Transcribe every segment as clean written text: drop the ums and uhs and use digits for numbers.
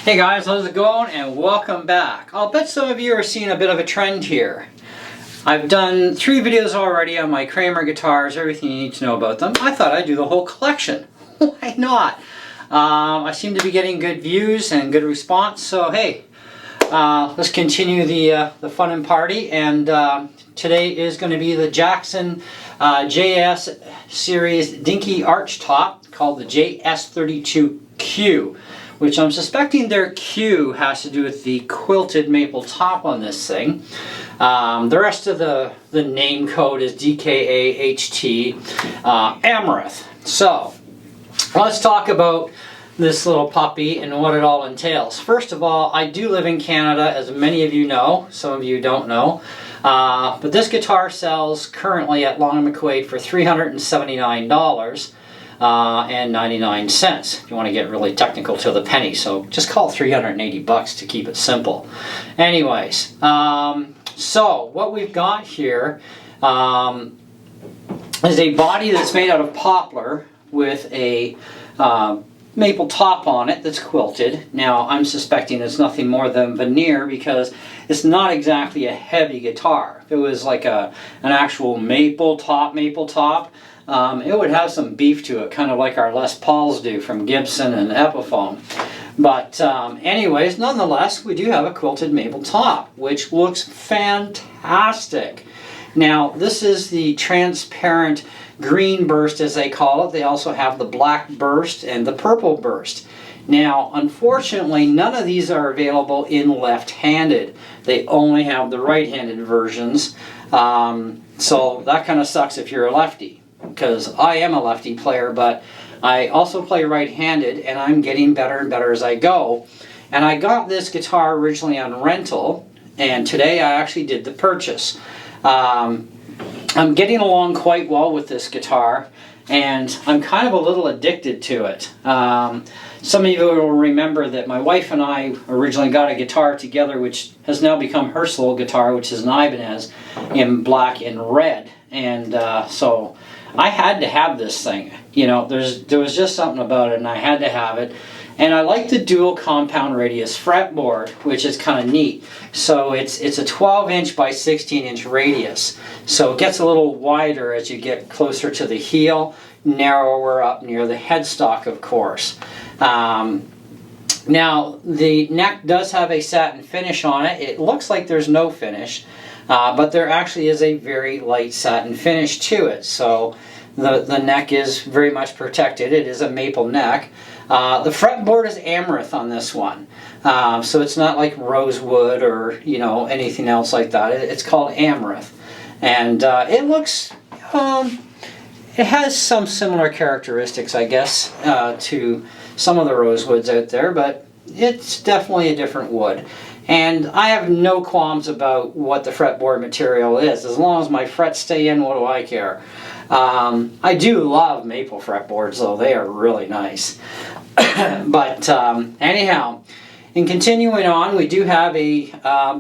Hey guys, how's it going? And welcome back. I'll bet some of you are seeing a bit of a trend here. I've done 3 videos already on my Kramer guitars, everything you need to know about them. I thought I'd do the whole collection. Why not? I seem to be getting good views and good response, so hey, let's continue the fun and party. And today is going to be the Jackson JS series dinky arch top called the JS32Q, which I'm suspecting their Q has to do with the quilted maple top on this thing. The rest of the name code is DKA HT Everything. So let's talk about this little puppy and what it all entails. First of all, I do live in Canada, as many of you know. Some of you don't know. But this guitar sells currently at Long & McQuaid for $379. And 99 cents if you want to get really technical to the penny, so just call it 380 bucks to keep it simple. Anyways, so what we've got here is a body that's made out of poplar with a maple top on it that's quilted. Now I'm suspecting it's nothing more than veneer because it's not exactly a heavy guitar. If it was like an actual maple top, it would have some beef to it, kind of like our Les Pauls do from Gibson and Epiphone. But anyways, nonetheless, we do have a quilted maple top, which looks fantastic. Now, this is the transparent green burst, as they call it. They also have the black burst and the purple burst. Now, unfortunately, none of these are available in left-handed. They only have the right-handed versions. So that kind of sucks if you're a lefty, because I am a lefty player, but I also play right-handed, and I'm getting better and better as I go. And I got this guitar originally on rental, and today I actually did the purchase. I'm getting along quite well with this guitar, and I'm kind of a little addicted to it. Some of you will remember that my wife and I originally got a guitar together, which has now become her sole guitar, which is an Ibanez in black and red. And so I had to have this thing. You know, there was just something about it, and I had to have it. And I like the dual compound radius fretboard, which is kind of neat. So it's a 12-inch by 16-inch radius. So it gets a little wider as you get closer to the heel, narrower up near the headstock, of course. Now, the neck does have a satin finish on it. It looks like there's no finish, but there actually is a very light satin finish to it. So the neck is very much protected. It is a maple neck. The fretboard is Everything on this one, so it's not like rosewood or anything else like that. It's called Everything, and it looks it has some similar characteristics, I guess, to some of the rosewoods out there, but it's definitely a different wood. And I have no qualms about what the fretboard material is. As long as my frets stay in, what do I care? I do love maple fretboards, though. They are really nice. But anyhow, in continuing on, we do have a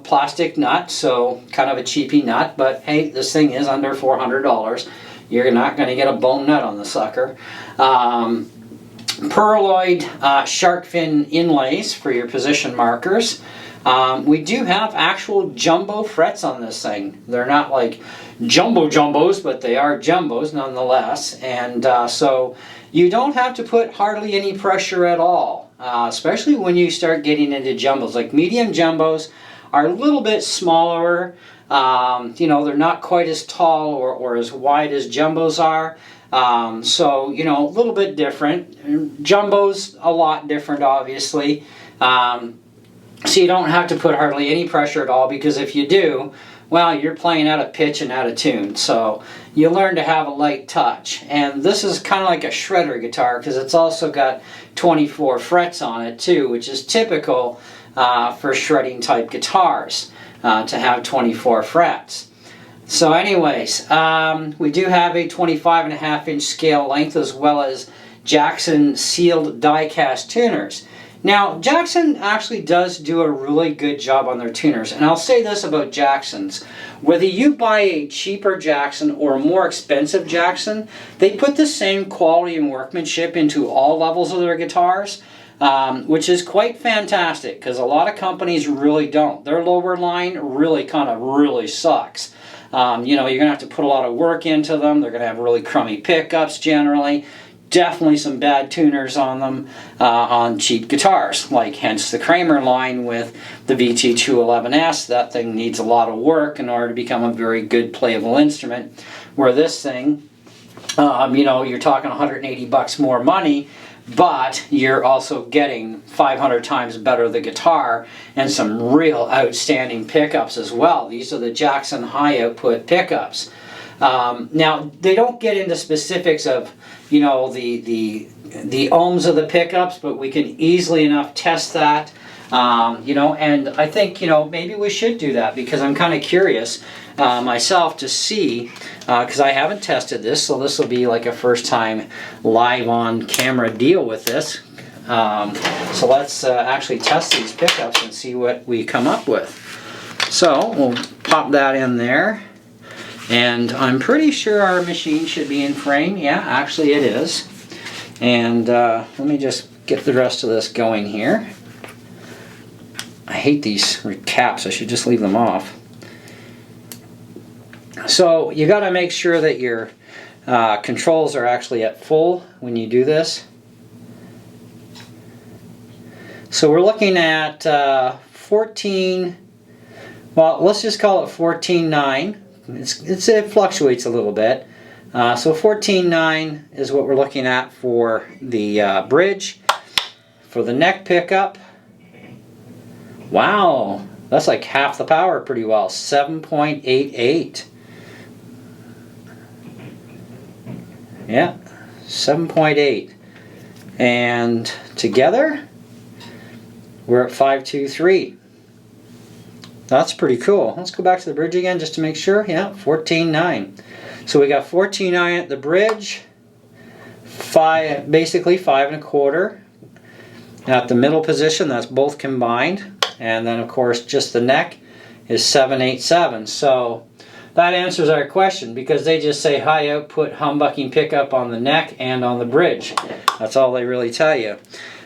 plastic nut, so kind of a cheapy nut, but hey, this thing is under $400. You're not going to get a bone nut on the sucker. Pearloid shark fin inlays for your position markers. We do have actual jumbo frets on this thing. They're not like jumbos, but they are jumbos nonetheless. And so you don't have to put hardly any pressure at all, especially when you start getting into jumbos. Like medium jumbos are a little bit smaller. They're not quite as tall or as wide as jumbos are. So, a little bit different. Jumbo's a lot different, obviously. So you don't have to put hardly any pressure at all, because if you do, well, you're playing out of pitch and out of tune. So you learn to have a light touch. And this is kind of like a shredder guitar, because it's also got 24 frets on it too, which is typical for shredding type guitars, to have 24 frets. So anyways, we do have a 25.5-inch scale length, as well as Jackson sealed die-cast tuners. Now, Jackson actually does do a really good job on their tuners, and I'll say this about Jacksons. Whether you buy a cheaper Jackson or a more expensive Jackson, they put the same quality and workmanship into all levels of their guitars. which is quite fantastic because a lot of companies really don't. Their lower line really really sucks. You know, you're going to have to put a lot of work into them. They're going to have really crummy pickups generally. Definitely some bad tuners on them on cheap guitars, like hence the Kramer line with the VT211S. That thing needs a lot of work in order to become a very good playable instrument, where this thing, you know, you're talking 180 bucks more money, but you're also getting 500 times better the guitar and some real outstanding pickups as well. These are the Jackson high output pickups. Now, they don't get into specifics of, you know, the ohms of the pickups, but we can easily enough test that. You know, and I think, you know, maybe we should do that because I'm kind of curious myself to see, because I haven't tested this, so this will be like a first time live on camera deal with this. So let's actually test these pickups and see what we come up with. So we'll pop that in there. And I'm pretty sure our machine should be in frame. Yeah, actually it is. And let me just get the rest of this going here. I hate these caps. I should just leave them off. So you got to make sure that your controls are actually at full when you do this. So we're looking at 14, well, let's just call it 14.9. It fluctuates a little bit. So 14.9 is what we're looking at for the bridge. For the neck pickup, wow, that's like half the power pretty well, 7.88. Yeah, 7.8. And together, we're at 5.23. That's pretty cool. Let's go back to the bridge again just to make sure. Yeah, 14.9. So we got 14.9 at the bridge, basically 5.25 at the middle position. That's both combined, and then of course just the neck is 7.87. So that answers our question because they just say high output humbucking pickup on the neck and on the bridge. That's all they really tell you.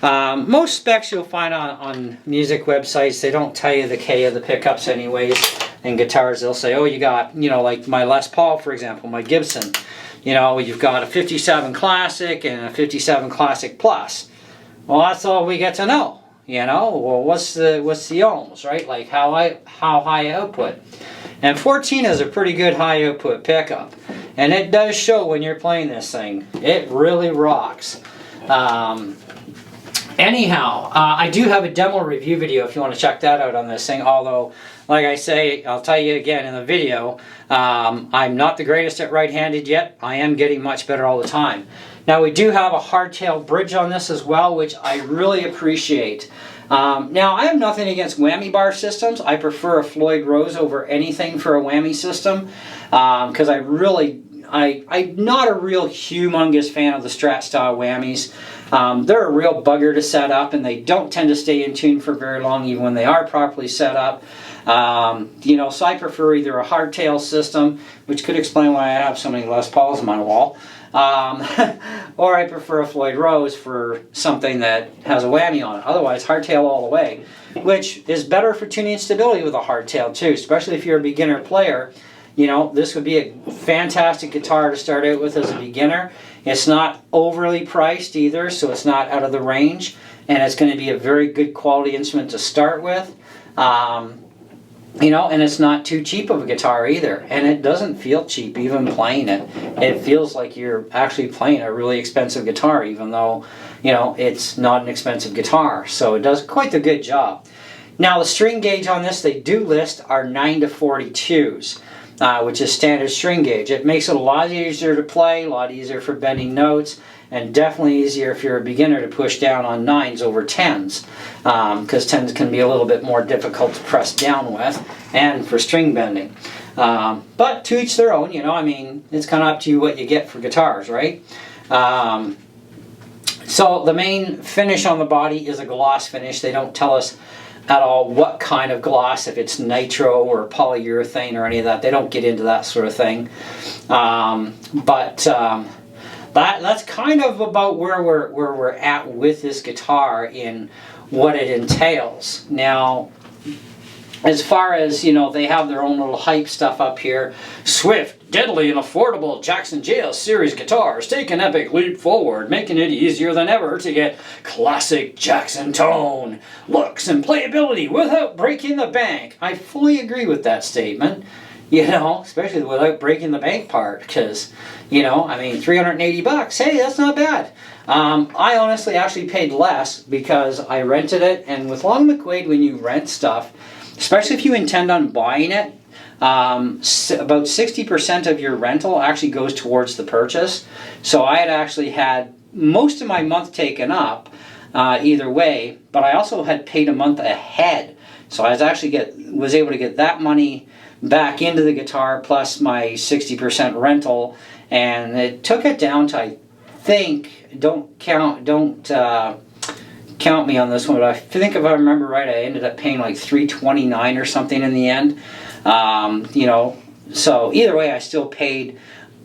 Most specs you'll find on music websites, they don't tell you the K of the pickups anyways. And guitars, they'll say, oh, you got, you know, like my Les Paul, for example, my Gibson. You know, you've got a 57 Classic and a 57 Classic Plus. Well, that's all we get to know. You know, well, what's the ohms, right? Like how high output. And 14 is a pretty good high output pickup. And it does show when you're playing this thing. It really rocks. Anyhow, I do have a demo review video if you want to check that out on this thing, although, like I say, I'll tell you again in the video, I'm not the greatest at right-handed yet. I am getting much better all the time. Now, we do have a hardtail bridge on this as well, which I really appreciate. Now, I have nothing against whammy bar systems. I prefer a Floyd Rose over anything for a whammy system, because I'm not a real humongous fan of the Strat style whammies. They're a real bugger to set up, and they don't tend to stay in tune for very long even when they are properly set up. You know, so I prefer either a hardtail system, which could explain why I have so many Les Pauls on my wall, or I prefer a Floyd Rose for something that has a whammy on it. Otherwise, hardtail all the way, which is better for tuning stability with a hardtail too, especially if you're a beginner player. You know, this would be a fantastic guitar to start out with as a beginner. It's not overly priced either, so it's not out of the range, and it's going to be a very good quality instrument to start with. You know, and it's not too cheap of a guitar either, and it doesn't feel cheap even playing it. It feels like you're actually playing a really expensive guitar, even though, you know, it's not an expensive guitar. So it does quite a good job. Now, the string gauge on this, they do list are 9 to 42s. Which is standard string gauge. It makes it a lot easier to play, a lot easier for bending notes, and definitely easier if you're a beginner to push down on 9s over 10s, because 10s can be a little bit more difficult to press down with, and for string bending. But to each their own, you know, I mean, it's kind of up to you what you get for guitars, right? So the main finish on the body is a gloss finish. They don't tell us at all what kind of gloss, if it's nitro or polyurethane or any of that. They don't get into that sort of thing. But that's kind of about where we're at with this guitar in what it entails. Now, as far as, you know, they have their own little hype stuff up here. Swift, deadly, and affordable Jackson JS series guitars take an epic leap forward, making it easier than ever to get classic Jackson tone, looks, and playability without breaking the bank. I fully agree with that statement, you know, especially without breaking the bank part, because, you know, I mean, $380, hey, that's not bad. I honestly actually paid less because I rented it, and with Long McQuaid, when you rent stuff, especially if you intend on buying it, about 60% of your rental actually goes towards the purchase. So I had actually had most of my month taken up either way, but I also had paid a month ahead. So I was able to get that money back into the guitar plus my 60% rental, and it took it down to, I think, don't count me on this one, but I think if I remember right, I ended up paying like $329 or something in the end. You know, so either way, I still paid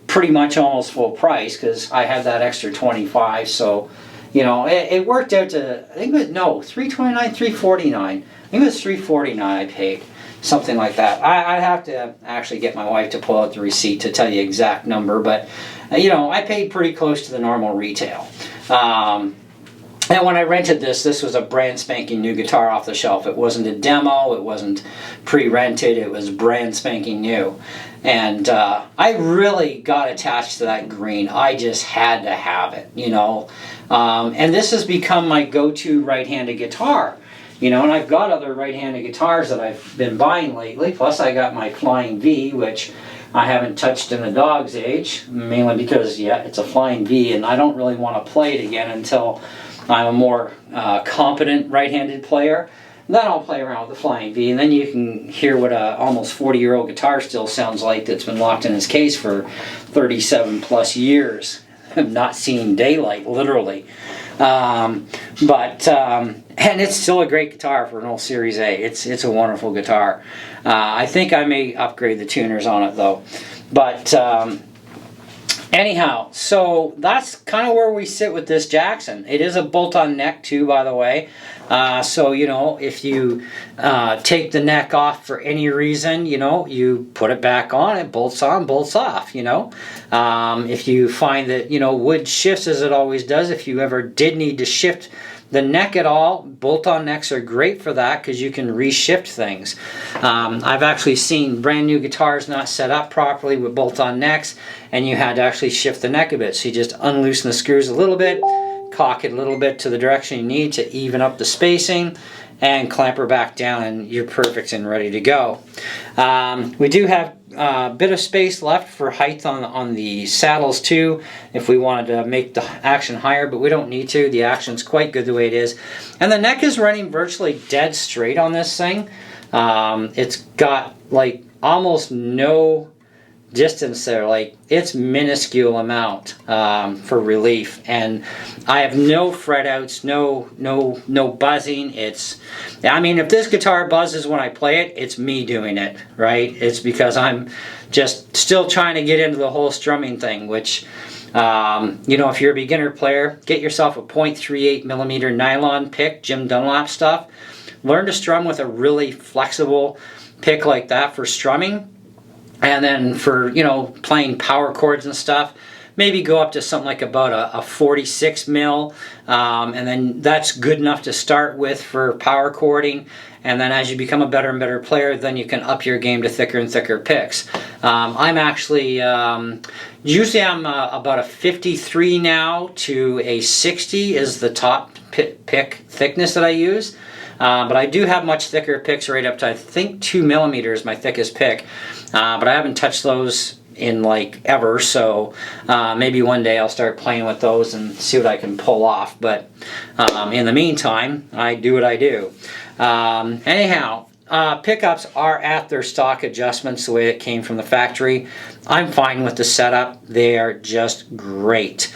pretty much almost full price because I had that extra $25. So, you know, it worked out to, I think it was, no, $329, $349. I think it was $349 I paid, something like that. I'd have to actually get my wife to pull out the receipt to tell you exact number, but you know, I paid pretty close to the normal retail. And when I rented this was a brand spanking new guitar off the shelf. It wasn't a demo, it wasn't pre-rented, it was brand spanking new. And I really got attached to that green. I just had to have it, you know. And this has become my go-to right-handed guitar. You know, and I've got other right-handed guitars that I've been buying lately. Plus I got my Flying V, which I haven't touched in a dog's age, mainly because, yeah, it's a Flying V, and I don't really want to play it again until I'm a more competent right-handed player. Then I'll play around with the Flying V, and then you can hear what a almost 40-year-old guitar still sounds like that's been locked in its case for 37 plus years. Not seeing daylight, literally. And it's still a great guitar for an old Series A. It's a wonderful guitar. I think I may upgrade the tuners on it though. But anyhow, so that's kind of where we sit with this Jackson. It is a bolt-on neck too, by the way. So, you know, if you take the neck off for any reason, you know, you put it back on, it bolts on, bolts off, you know. If you find that, you know, wood shifts as it always does, if you ever did need to shift the neck at all, bolt-on necks are great for that because you can reshift things. I've actually seen brand new guitars not set up properly with bolt-on necks, and you had to actually shift the neck a bit. So you just unloosen the screws a little bit, cock it a little bit to the direction you need to even up the spacing, and clamp her back down, and you're perfect and ready to go. We do have a bit of space left for height on the saddles too, if we wanted to make the action higher, but we don't need to. The action's quite good the way it is. And the neck is running virtually dead straight on this thing. It's got like almost no distance there, like it's minuscule amount for relief, and I have no fret outs, no buzzing. I mean, if this guitar buzzes when I play it, it's me doing it, right? It's because I'm just still trying to get into the whole strumming thing, which you know, if you're a beginner player, get yourself a 0.38 millimeter nylon pick, Jim Dunlap stuff. Learn to strum with a really flexible pick like that for strumming. And then for, you know, playing power chords and stuff, maybe go up to something like about a 46 mil, and then that's good enough to start with for power chording. And then as you become a better and better player, then you can up your game to thicker and thicker picks. I'm actually, usually I'm about a 53 now to a 60 is the top pick thickness that I use. But I do have much thicker picks right up to, I think, 2 millimeters, my thickest pick. But I haven't touched those in like ever, so maybe one day I'll start playing with those and see what I can pull off. But in the meantime, I do what I do. Anyhow, pickups are at their stock adjustments the way it came from the factory. I'm fine with the setup. They are just great.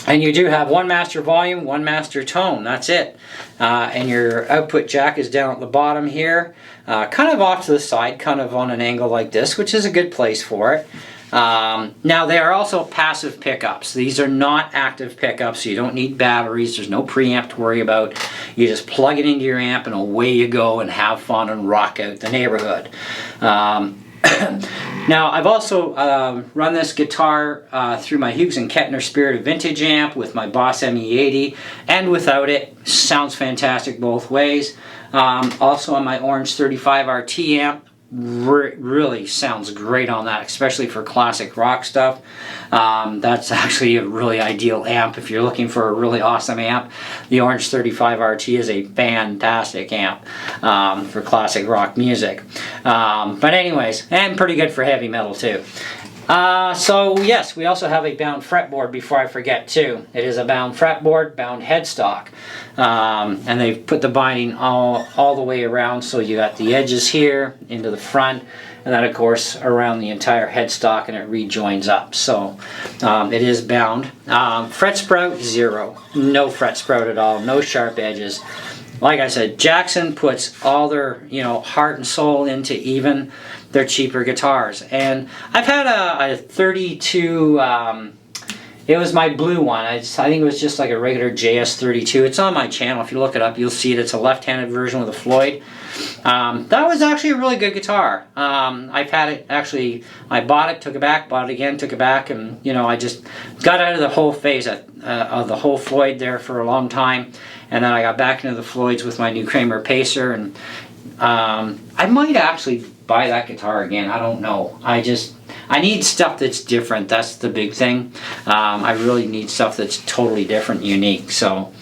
And you do have one master volume, one master tone, that's it. And your output jack is down at the bottom here, kind of off to the side, kind of on an angle like this, which is a good place for it. Now they are also passive pickups. These are not active pickups, so you don't need batteries. There's no preamp to worry about. You just plug it into your amp and away you go and have fun and rock out the neighborhood. Now I've also run this guitar through my Hughes & Kettner Spirit of Vintage amp with my Boss ME80 and without it. Sounds fantastic both ways. Also on my Orange 35 RT amp. Really sounds great on that, especially for classic rock stuff. That's actually a really ideal amp if you're looking for a really awesome amp. The Orange 35 RT is a fantastic amp for classic rock music. But anyways, and pretty good for heavy metal too. So yes, we also have a bound fretboard before I forget too. It is a bound fretboard, bound headstock. And they've put the binding all the way around, so you got the edges here into the front, and then of course around the entire headstock, and it rejoins up. So it is bound. Fret sprout, 0. No fret sprout at all, no sharp edges. Like I said, Jackson puts all their heart and soul into even their cheaper guitars. And I've had a 32, it was my blue one. I think it was just like a regular JS32. It's on my channel. If you look it up, you'll see it. It's a left-handed version with a Floyd. That was actually a really good guitar. I've had it, actually, I bought it, took it back, bought it again, took it back, and I just got out of the whole phase of the whole Floyd there for a long time. And then I got back into the Floyds with my new Kramer Pacer, and I might actually buy that guitar again. I don't know. I need stuff that's different. That's the big thing. I really need stuff that's totally different, unique. So,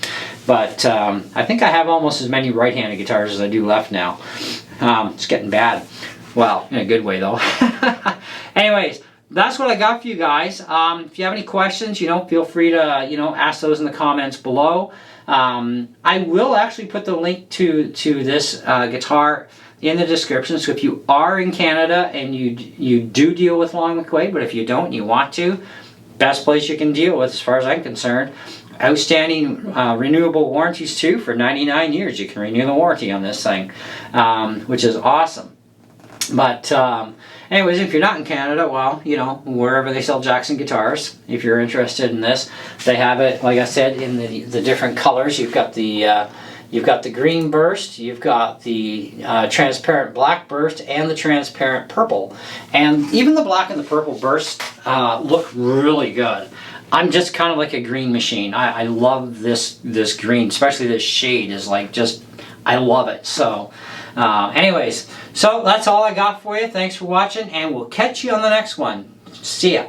but I think I have almost as many right-handed guitars as I do left now. It's getting bad. Well, in a good way though. Anyways, that's what I got for you guys. If you have any questions, feel free to ask those in the comments below. I will actually put the link to this guitar in the description, so if you are in Canada and you do deal with Long McQuaid, but if you don't and you want to, best place you can deal with as far as I'm concerned. Outstanding renewable warranties too. For 99 years you can renew the warranty on this thing, which is awesome. But anyways, if you're not in Canada, well, wherever they sell Jackson guitars, if you're interested in this, they have it, like I said, in the different colors. You've got the green burst, you've got the transparent black burst, and the transparent purple. And even the black and the purple burst look really good. I'm just kind of like a green machine. I love this green, especially this shade is like just, I love it. So anyways, so that's all I got for you. Thanks for watching, and we'll catch you on the next one. See ya.